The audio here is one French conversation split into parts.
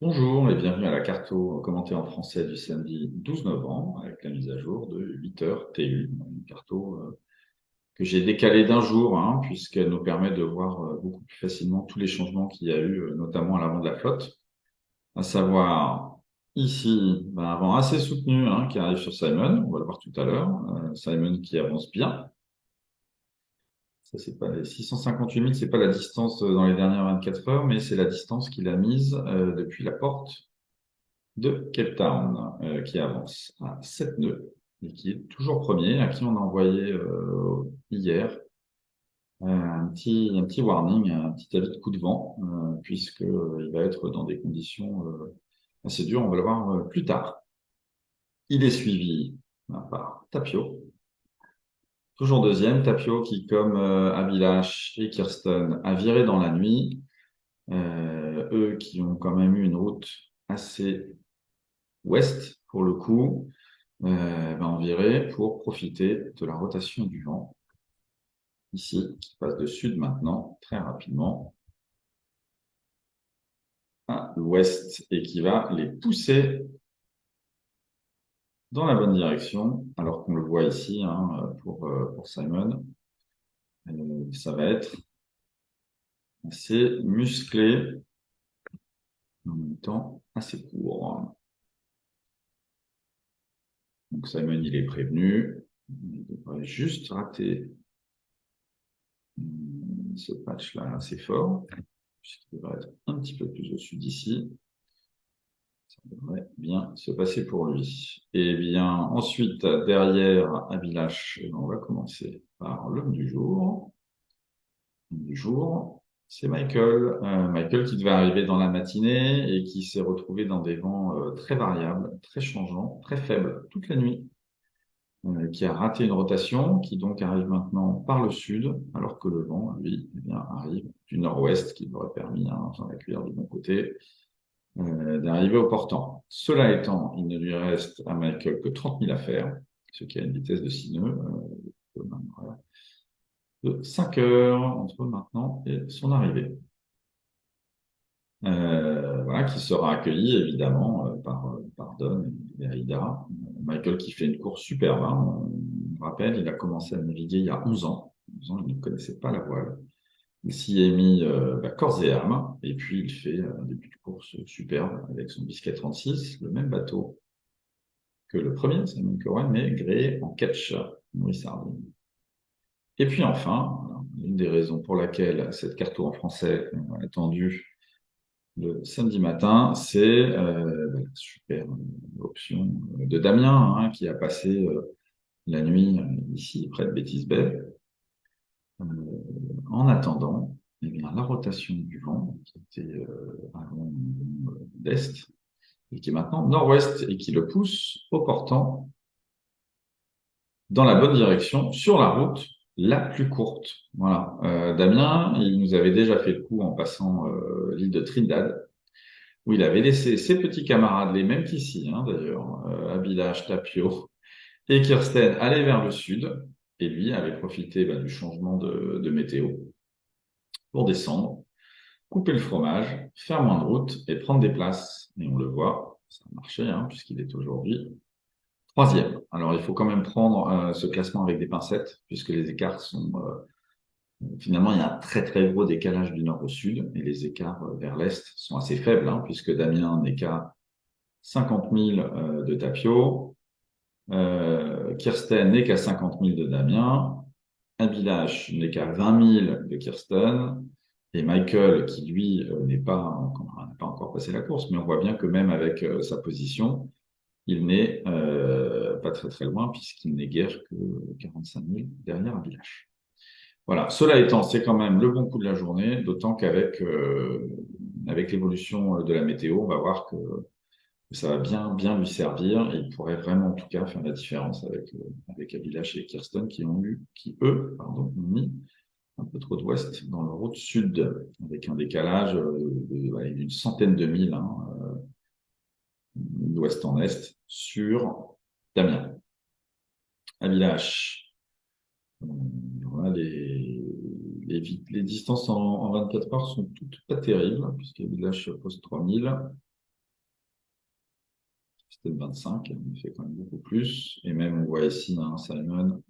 Bonjour et bienvenue à la carto commentée en français du samedi 12 novembre avec la mise à jour de 8h TU, une carto que j'ai décalée d'un jour puisqu'elle nous permet de voir beaucoup plus facilement tous les changements qu'il y a eu, notamment à l'avant de la flotte, à savoir ici un vent assez soutenu qui arrive sur Simon, on va le voir tout à l'heure, Simon qui avance bien. Ça, c'est pas les 658 000, c'est pas la distance dans les dernières 24 heures, mais c'est la distance qu'il a mise depuis la porte de Cape Town, qui avance à 7 nœuds et qui est toujours premier, à qui on a envoyé hier un petit warning, un petit avis de coup de vent, puisque il va être dans des conditions assez dures, on va le voir plus tard. Il est suivi par Tapio, toujours deuxième, Tapio qui, comme Avilash et Kirsten, a viré dans la nuit, eux qui ont quand même eu une route assez ouest pour le coup, on virait pour profiter de la rotation du vent, ici, qui passe de sud maintenant, très rapidement, à l'ouest, et qui va les pousser dans la bonne direction, alors qu'on le voit ici pour Simon. Ça va être assez musclé, en même temps assez court. Donc Simon, il est prévenu, il devrait juste rater ce patch-là assez fort, puisqu'il devrait être un petit peu plus au sud d'ici. Ça devrait bien se passer pour lui. Et bien, ensuite, derrière Abilash, on va commencer par l'homme du jour. L'homme du jour, c'est Michael. Michael qui devait arriver dans la matinée et qui s'est retrouvé dans des vents très variables, très changeants, très faibles toute la nuit, qui a raté une rotation, qui donc arrive maintenant par le sud, alors que le vent, lui, eh bien, arrive du nord-ouest, qui lui aurait permis, sans la cuillère du bon côté, d'arriver au portant. Cela étant, il ne lui reste à Michael que 30 000 à faire, ce qui a une vitesse de 6 nœuds de 5 heures entre maintenant et son arrivée. Voilà, qui sera accueilli évidemment par Don et Aïda. Michael qui fait une course superbe. On rappelle, il a commencé à naviguer il y a 11 ans. 11 ans, il ne connaissait pas la voile. Il s'y est mis corps et âme, et puis il fait un début de course superbe avec son Biscay 36, le même bateau que le premier, Simon Cowen, mais gréé en catch, Maurice Harding. Et puis enfin, une des raisons pour laquelle cette carte en français est attendue le samedi matin, c'est la super option de Damien, qui a passé la nuit ici, près de Betty's Bay. En attendant, eh bien, la rotation du vent, qui était à l'ouest d'est, et qui est maintenant nord-ouest, et qui le pousse au portant dans la bonne direction, sur la route la plus courte. Voilà. Damien, il nous avait déjà fait le coup en passant l'île de Trinidad, où il avait laissé ses petits camarades, les mêmes qu'ici, d'ailleurs, Abilash, Tapio et Kirsten, aller vers le sud, et lui avait profité du changement de météo pour descendre, couper le fromage, faire moins de route et prendre des places. Et on le voit, ça a marché, puisqu'il est aujourd'hui troisième. Alors, il faut quand même prendre ce classement avec des pincettes, puisque les écarts sont... finalement, il y a un très très gros décalage du nord au sud, et les écarts vers l'est sont assez faibles, puisque Damien n'est qu'à 50 000 de Tapio, Kirsten n'est qu'à 50 000 de Damien, Abilash n'est qu'à 20 000 de Kirsten, et Michael, qui lui n'a pas encore passé la course, mais on voit bien que même avec sa position, il n'est pas très très loin, puisqu'il n'est guère que 45 000 derrière Abilash. Voilà, cela étant, c'est quand même le bon coup de la journée, d'autant qu'avec avec l'évolution de la météo, on va voir que ça va bien, bien lui servir et il pourrait vraiment, en tout cas, faire la différence avec Abilash et Kirsten qui eux, ont mis un peu trop d'ouest dans leur route sud, avec un décalage d'une centaine de milles d'ouest en est sur Damien. Abilash, voilà, les distances en 24 heures sont toutes pas terribles, puisqu'Abilash pose 3000. peut-être 25, il fait quand même beaucoup plus. Et même, on voit ici, hein, Simon,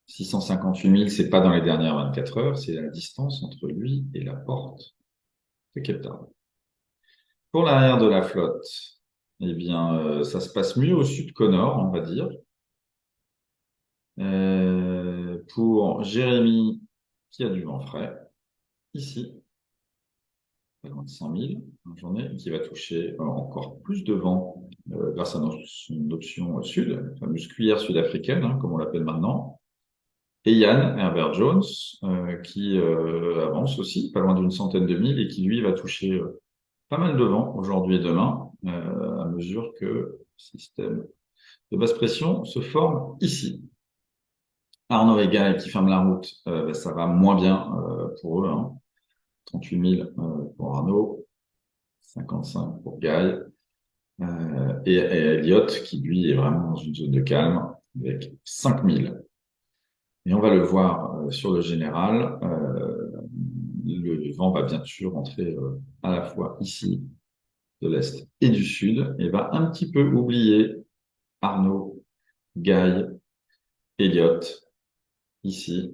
658 000, c'est pas dans les dernières 24 heures, c'est la distance entre lui et la porte de Cape Town. Pour l'arrière de la flotte, eh bien, ça se passe mieux au sud qu'au nord, on va dire. Pour Jérémy, qui a du vent frais, ici, pas loin de 100 000 en journée, et qui va toucher encore plus de vent grâce à son option sud, la fameuse cuillère sud-africaine, hein, comme on l'appelle maintenant. Et Yann Herbert Jones, qui avance aussi, pas loin d'une centaine de milles, et qui lui va toucher pas mal de vent aujourd'hui et demain, à mesure que le système de basse pression se forme ici. Arnaud et Guy qui ferment la route, ça va moins bien pour eux, hein. 38 000 pour Arnaud, 55 pour Guy, et Elliott qui lui est vraiment dans une zone de calme avec 5 000. Et on va le voir sur le général, le vent va bien sûr entrer à la fois ici, de l'Est et du Sud, et va un petit peu oublier Arnaud, Guy, Elliott, ici,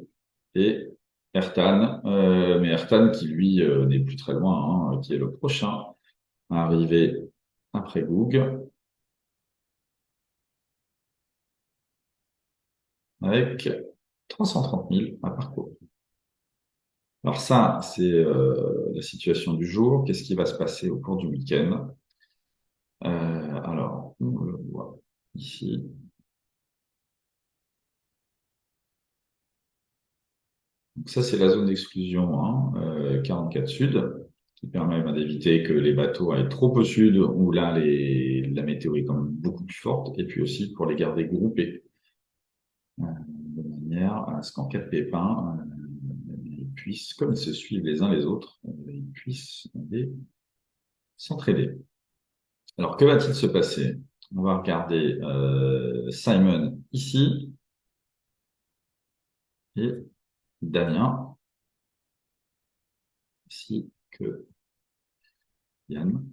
et Ertan, mais Ertan qui lui n'est plus très loin, hein, qui est le prochain à arriver après Goug, avec 330 000 à parcourir. Alors ça, c'est la situation du jour. Qu'est-ce qui va se passer au cours du week-end? Alors, on le voit ici. Donc ça, c'est la zone d'exclusion, hein, 44 Sud, qui permet d'éviter que les bateaux aillent trop au sud, où là, la météo est quand même beaucoup plus forte, et puis aussi pour les garder groupés, de manière à ce qu'en cas de pépin, ils puissent, comme ils se suivent les uns les autres, ils puissent s'entraider. Alors, que va-t-il se passer? On va regarder Simon ici et Damien ici que Yann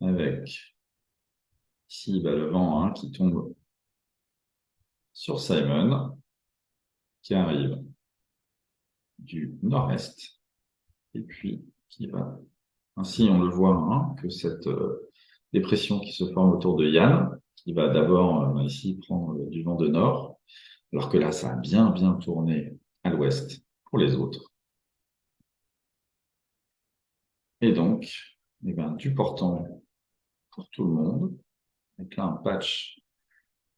avec ici le vent, hein, qui tombe sur Simon qui arrive du nord-est et puis qui va ainsi on le voit, hein, que cette dépression qui se forme autour de Yann qui va d'abord ici prendre du vent de nord alors que là ça a bien tourné à l'ouest pour les autres. Et donc, eh ben, du portant pour tout le monde. Donc là, un patch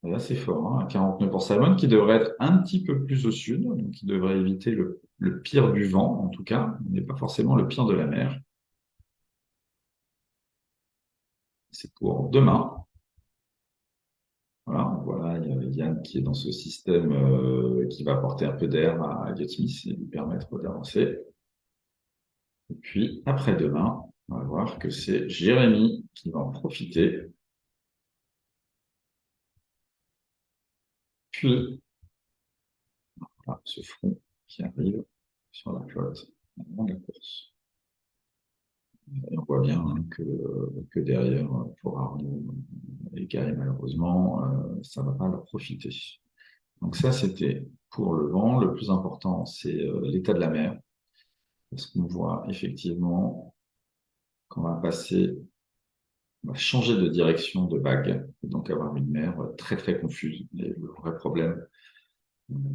assez fort, hein, à 49 pour Simon, qui devrait être un petit peu plus au sud, donc qui devrait éviter le pire du vent, en tout cas, mais pas forcément le pire de la mer. C'est pour demain. Voilà, il y a Yann qui est dans ce système qui va apporter un peu d'air à Elliott Smith et lui permettre d'avancer. Et puis, après-demain, on va voir que c'est Jérémy qui va en profiter. Puis, voilà, ce front qui arrive sur la flotte avant la course. Et on voit bien, hein, que derrière, pour Arnaud et Guy, malheureusement, ça ne va pas leur profiter. Donc ça, c'était pour le vent. Le plus important, c'est l'état de la mer. Parce qu'on voit effectivement qu'on va passer, on va changer de direction de vague, et donc avoir une mer très très confuse. Et le vrai problème,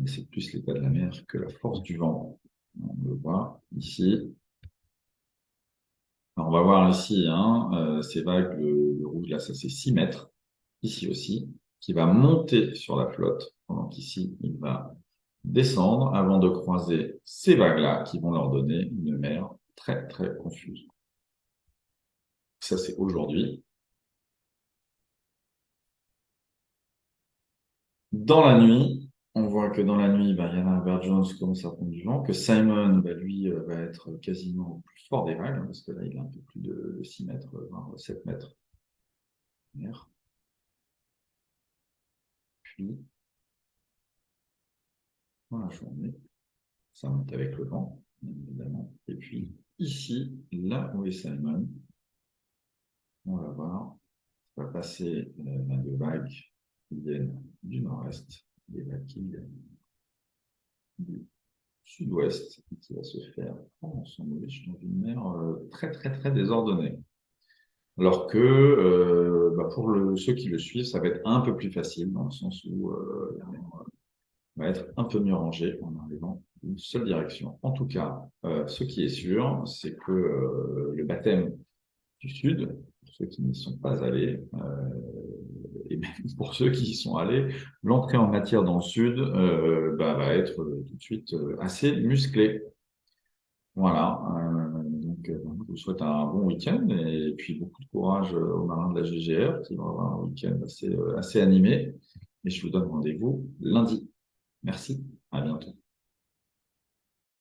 c'est plus l'état de la mer que la force du vent. On le voit ici. Alors, on va voir ici, hein, ces vagues, le rouge là, ça c'est 6 mètres, ici aussi, qui va monter sur la flotte, pendant qu'ici, il va descendre avant de croiser ces vagues-là qui vont leur donner une mer très très confuse. Ça c'est aujourd'hui. Dans la nuit, on voit que dans la nuit, bah, Yann Herbert Jones commence à prendre du vent, que Simon, bah, lui, va être quasiment au plus fort des vagues, hein, parce que là, il a un peu plus de 6 mètres, voire 7 mètres de mer. Puis, dans la journée, ça monte avec le vent, bien évidemment. Et puis, ici, là où est Simon, on va voir, On va passer à deux vagues qui viennent du nord-est, des vagues qui viennent du sud-ouest, et qui va se faire prendre son mouliche dans une mer très, très, très désordonnée. Alors que pour ceux qui le suivent, ça va être un peu plus facile, dans le sens où la mer va être un peu mieux rangée en arrivant d'une seule direction. En tout cas, ce qui est sûr, c'est que le baptême du Sud, pour ceux qui n'y sont pas allés, et même pour ceux qui y sont allés, l'entrée en matière dans le Sud va être tout de suite assez musclée. Voilà. Je vous souhaite un bon week-end et puis beaucoup de courage aux marins de la GGR qui vont avoir un week-end assez animé. Et je vous donne rendez-vous lundi. Merci. À bientôt.